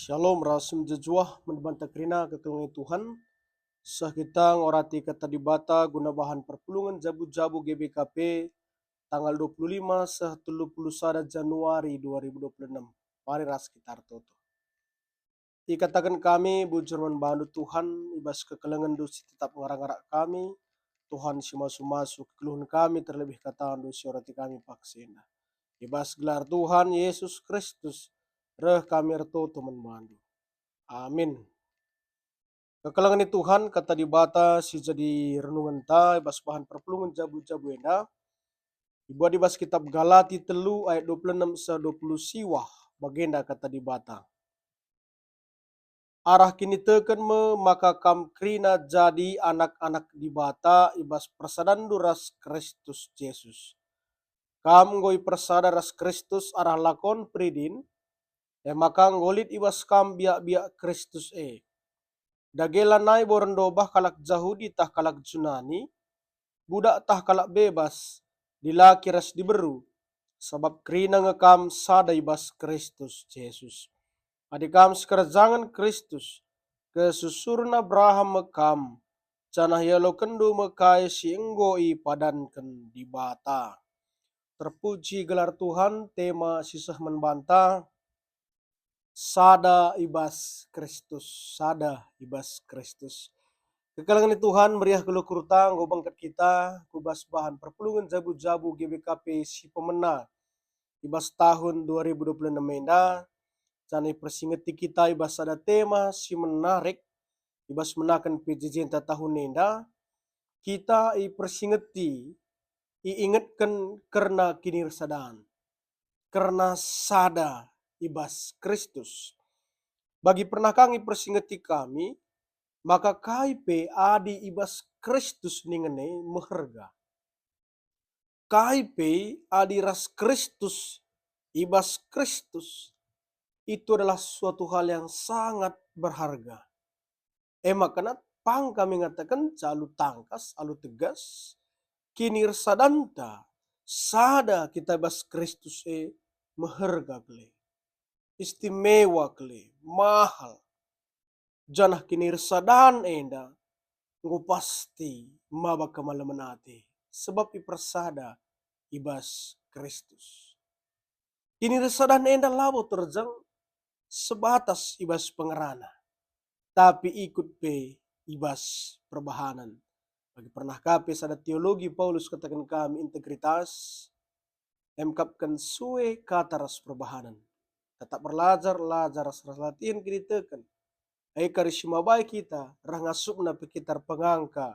Shalom rasum jejuah menbanta kerina kekelungan Tuhan. Sah kita ngorati kata dibata guna bahan perpulungan jabu-jabu GBKP tanggal 25 sah 31 Januari 2026. Mari ras kita toto. Ikatakan kami bujur membantu Tuhan ibas kekelengan dosi tetap ngarang-ngarak kami. Tuhan si masuk-masuk keluhan kami terlebih kata dosi orati kami paksena. Ibas gelar Tuhan Yesus Kristus reh kami ertoto membantu. Amin. Kekalangan ni Tuhan kata dibata si jadi renungan ta ibas bahan perpulungan jabu-jabu enda. Dibuat ibas kitab Galati telu ayat 26 se 20 siwah bagenda kata dibata. Arah kini teken me maka kam krina jadi anak-anak dibata ibas persadan duras Kristus Yesus. Kam ngoi persada ras Kristus arah lakon pridin maka ngolit ibas kam biak-biak Kristus Dagela nai borendobah kalak Jahudi tah kalak Junani, budak tah kalak bebas, dilaki ras diberu, sebab kerina ngekam sadai bas Kristus Yesus. Adikam sekerjangan Kristus, kesusurna Abraham mekam, canah yelo kendu mekai sienggoi padankan di bata. Terpuji gelar Tuhan, tema sisah membantah, sada ibas Kristus, sada ibas Kristus. Kekalangan Tuhan meriah kelu kurutang gobang kat kita kubas bahan perpulungan jabu-jabu GBKP si pemena ibas tahun 2026 menda cani persingeti kita ibas ada tema si menarik ibas menakan PJJ tahun nenda kita persingeti ingatkan karena kini sadan karena sada ibas Kristus bagi pernah kami persingeti kami maka kaipe adi ibas Kristus ningene meherga. Kaipe adi ras Kristus ibas Kristus itu adalah suatu hal yang sangat berharga. Makanya pang kami ngatakan calu tangkas, alu tegas, kini sadanta, sada kita ibas Kristus meherga kele. Istimewa kele, mahal. Janah kini sadan enda ngo pasti maba kamalamanati sebab ipersada ibas Kristus. Kini resadan enda labo terjang sebatas ibas pengerana. Tapi ikut pe ibas perbahanan. Bagi pernah kape sada teologi Paulus katakan kami integritas emkapkan sue kata ras perbahanan. Tetap belajar ras latihan kini tekan. Karisma baik kita rangasupna pekitar pengangka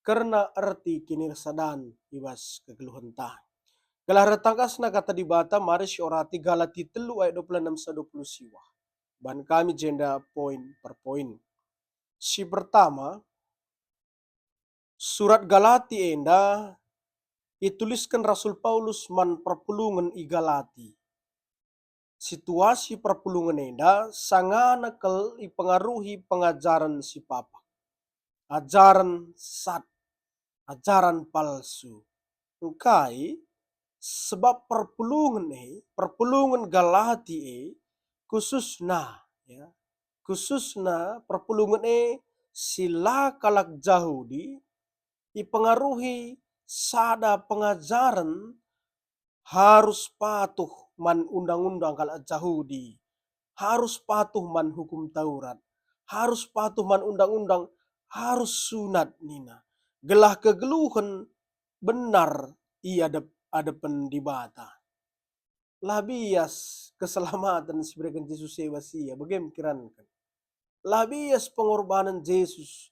karena arti kini sadan ibas kegeluhan ta. Gelar tangkasna kata dibata mari orati Galati telu ayat 26 sa 20 siwa. Ban kami jenda poin per poin. Si pertama surat Galati enda dituliskan Rasul Paulus man perpulungan i Galati. Situasi perpulungan enda sangana kel ipengaruhi pengajaran si papa. Ajaran sat, ajaran palsu. Engkai sebab perpulungan Galati khususna perpulungan sila kalak Jahudi ipengaruhi sada pengajaran harus patuh man undang-undang kalak Jahudi, harus patuh man hukum Taurat, harus patuh man undang-undang, harus sunat nina. Gelah kegeluhan benar ia ada pendibata. Labias keselamatan sebagai Yesus sewasia, bagaimana kirankan? Labias pengorbanan Yesus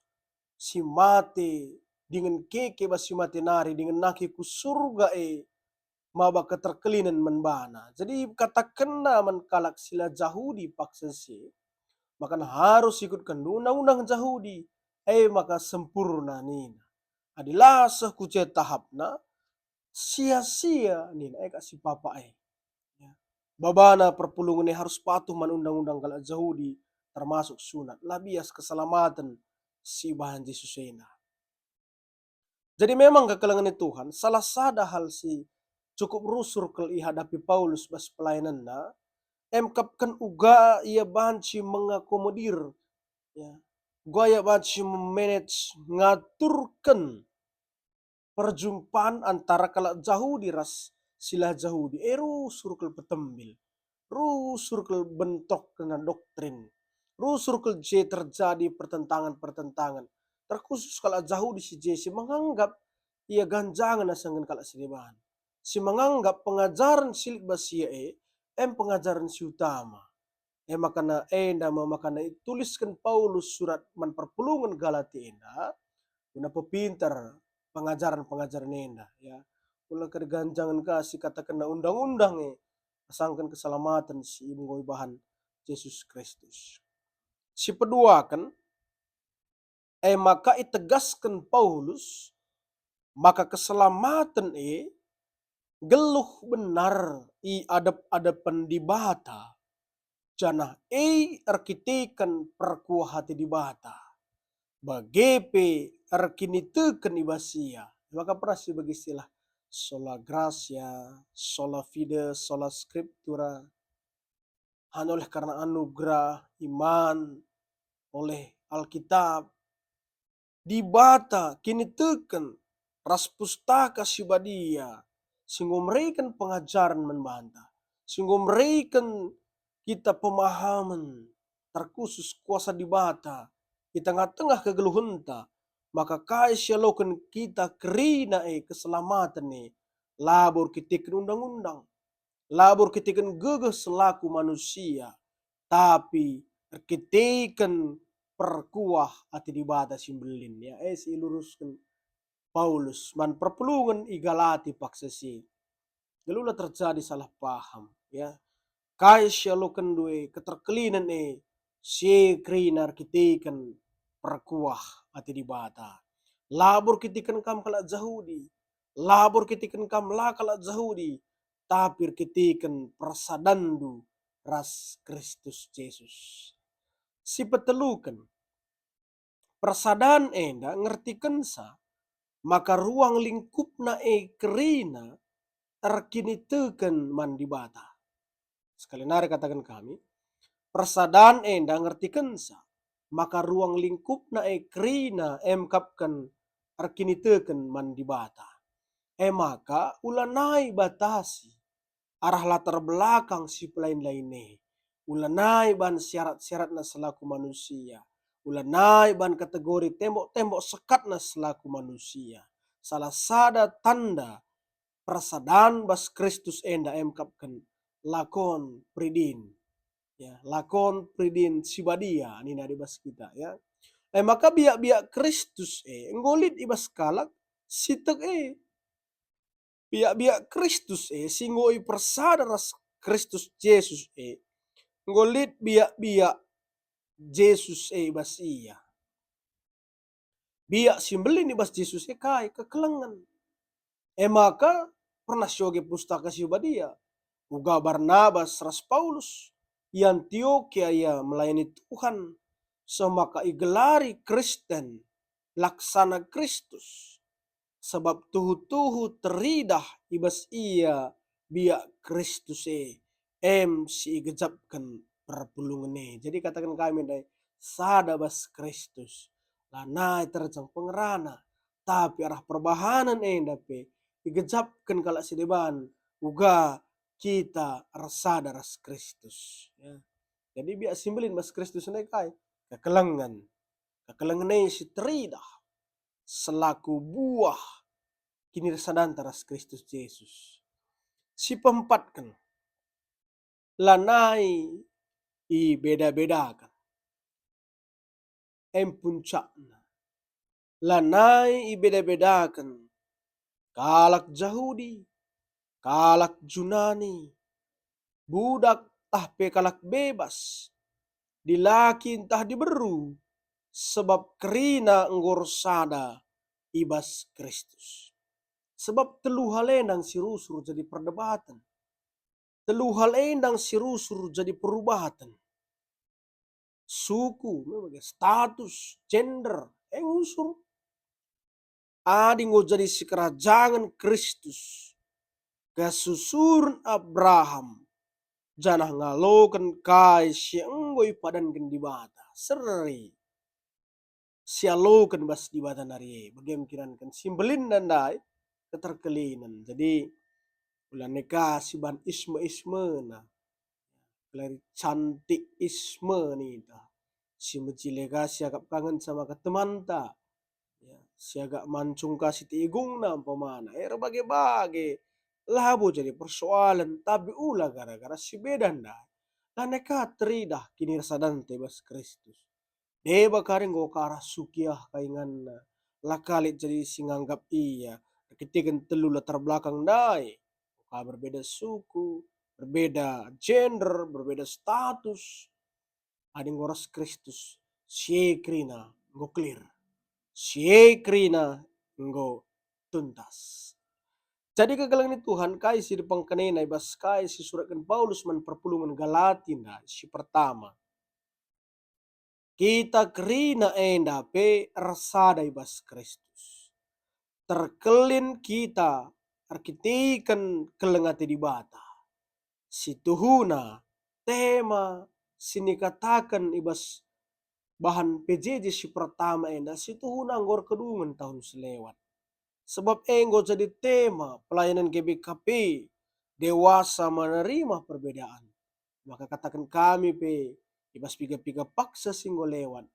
si mati dengan keke basi mati nari dengan naki ku surga maba keterkelinan menbana. Jadi katakanna menkalak sila Jahudi paksa si, maka harus ikutkan undang-undang Jahudi. Maka sempurna nina. Adilah sekuce tahapna sia-sia nina kasih papa babana perpulungan harus patuh man undang-undang kalak Jahudi termasuk sunat. Labias keselamatan si bahan Yesus ena. Jadi memang kekalangan Tuhan salah sada hal si cukup rusur kel ihadapi Paulus bas pelayanan Emkapkan uga ia banci mengakomodir, ya. Gaya banci memanage ngaturkan perjumpaan antara kalak Jahudi ras sila Jahudi. Eru surkel petembil. Ru surkel bentok kena doktrin. Ru surkel je terjadi pertentangan-pertentangan. Terkhusus kalau Jahudi si Jesse menganggap ia ganjangan asangan kalak sideban. Si menganggap pengajaran silik basia pengajaran si utama. Makana enda makana tuliskan Paulus surat man perpulungan Galati enda una pintar pengajaran-pengajaran enda ya. Ulah keganjangan kasih katakan undang-undang asangkan keselamatan si ibu bahan Yesus Kristus. Si kedua kan maka itegaskan Paulus maka keselamatan geluh benar i adap-adapan di bata janah arkitekan perkuah hati di bata bagepe arkinitekan ibasia maka pernah sebagai istilah sola gracia sola fide sola scriptura hanya oleh karena anugerah iman oleh Alkitab di bata kini teken ras pustaka sibadia sehingga mereka pengajaran membantah sehingga mereka kita pemahaman terkhusus kuasa di bata di tengah-tengah kegeluhenta maka kai sialokan kita kerina keselamatan labor kitikan undang-undang labor kitikan gegeh selaku manusia tapi kitikan perkuah ati di bata simbelin ya si luruskan Paulus man perpulungan igalati paksesi gelula terjadi salah paham ya kai sialokan due keterkelinan si krinar kitikan perkuah ati di bata labor kitikan kam kalak Jahudi labor kitikan kam la kalak Jahudi tapi kitikan persadandu ras Kristus Yesus si petelukan persadaan enda ngertikan sa maka ruang lingkupna kerina terkinitekan mandi bata sekali nari katakan kami persadaan enda ngertikan sa maka ruang lingkupna kerina emkapkan arkinitekan mandi bata maka ulanai batasi arah latar belakang si lain-lainnya ulanai ban syarat-syaratna selaku manusia ulanai ban kategori tembok-tembok sekatna selaku manusia salah sada tanda persadaan bas Kristus enda emkapkan lakon pridin ya lakon pridin sibadia ni nadi bas kita ya maka biak-biak Kristus ngolit ibas kalak sitek biak-biak Kristus singoi persada ras Kristus Yesus ngolit biak-biak Yesus bas iya biak simbelin ibas Yesus kai kekelengan maka pernah syoge pustaka sibadia uga Barnabas ras Paulus yang Antioquia ia melayani Tuhan semaka igelari Kristen laksana Kristus sebab tuhu-tuhu teridah ibas ia biak Kristus si igejapkan perpulungan jadi katakan kami dai sada bas Kristus lanai terjang pengerana tapi arah perbahanan dape igejapkan kalak sideban uga kita rasada ras Kristus ya. Jadi biak simbolin bas Kristus kai kekelengan si teridah selaku buah kini rasadanta ras Kristus Yesus si pempatkan lanai i beda-bedakan puncakna lanai i beda-bedakan kalak Jahudi kalak Junani budak tahpe kalak bebas dilaki entah diberu sebab kerina sada ibas Kristus sebab telu hal endang sirusur jadi perdebatan telu hal endang sirusur jadi perubatan suku status gender unsur adi ngo jadi si kerajaan Kristus kesusuran Abraham janah ngalokan kai sianggoi padankan di bata seri sialokan bas di bata nari bagem kiran kan simbelin dan dai keterkelinan jadi ulah neka siban isme na kelari cantik isme nih ta si mejilega siagap kangen sama ke teman ta ya siagak mancung kasih tigung na pemana bage labo jadi persoalan tapi ulah gara-gara si bedan dah lah neka teridah kini sadan tebas Kristus deba karing go kara sukiah kaingan lakalit jadi singanggap iya ketikan telu latar belakang dai berbeda suku berbeda gender berbeda status ada ngoras Kristus siekrina go clear siekrina go tuntas jadi kegalang ni Tuhan kai si dipang kanena ibas kai si suratkan Paulus man perpulungan Galatina si pertama kita kerina enda pe rasada ibas Kristus terkelin kita arkitikan kelengati di bata si tuhuna tema sini katakan ibas bahan PJJ si pertama enda si tuhuna anggor kedungan tahun selewat sebab enggo jadi tema pelayanan GBKP dewasa menerima perbedaan maka katakan kami pe ibas piga-piga paksa singgo lewat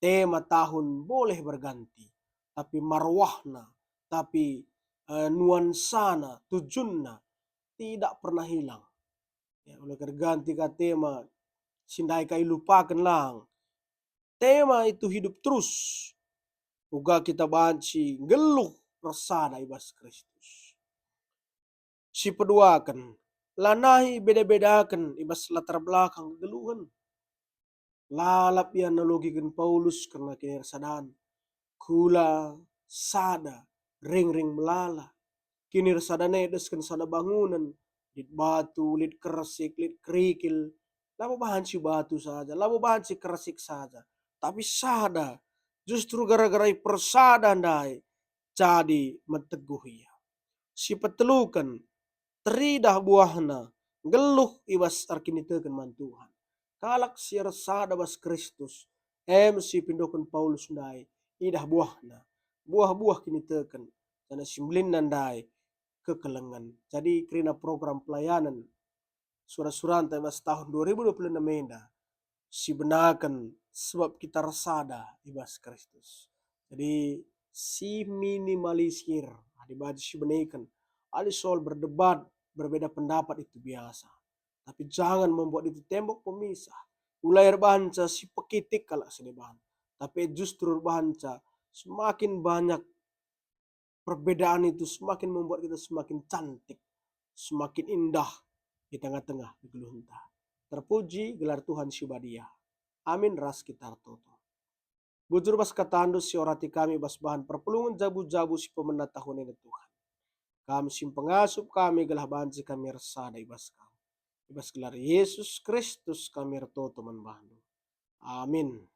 tema tahun boleh berganti tapi marwahna tapi nuansana tujuanna tidak pernah hilang ya oleh ganti ke tema sindai kai lupakan lang tema itu hidup terus uga kita banci geluh resada ibas Kristus si peduakan lanahi beda-bedakan ibas latar belakang geluhan lalap ya analogikan Paulus karena kini sadan kula sada ring-ring melala kini sadane deskan sada bangunan lit batu lit keresik lit kerikil labo bahan si batu saja labo bahan si keresik saja tapi sada justru gara-gara persada ndai jadi menteguh ia si petelukan teridah buahna geluh ibas arkini teken man Tuhan kalak siar sada bas Kristus si pindokan Paulus ndai idah buahna buah-buah kini teken karena simblin nandai kekelengan jadi kerina program pelayanan surat-surat mas tahun 2026 menda si benakan sebab kita resada ibas Kristus jadi si minimalisir dibagi si benekan ali soal berdebat berbeda pendapat itu biasa tapi jangan membuat itu tembok pemisah ulayar banca si pekitik kalau sedeban tapi justru banca semakin banyak perbedaan itu semakin membuat kita semakin cantik, semakin indah di tengah-tengah geluhunta. Terpuji gelar Tuhan Syubadia. Amin ras kita toto. Bujur bas katandus si orati kami bas bahan perpulungan jabu-jabu si pemenat tahun ini Tuhan. Kami sim pengasup kami gelah banci kami resada ibas kami. Ibas gelar Yesus Kristus kami retoto manbahnu. Amin.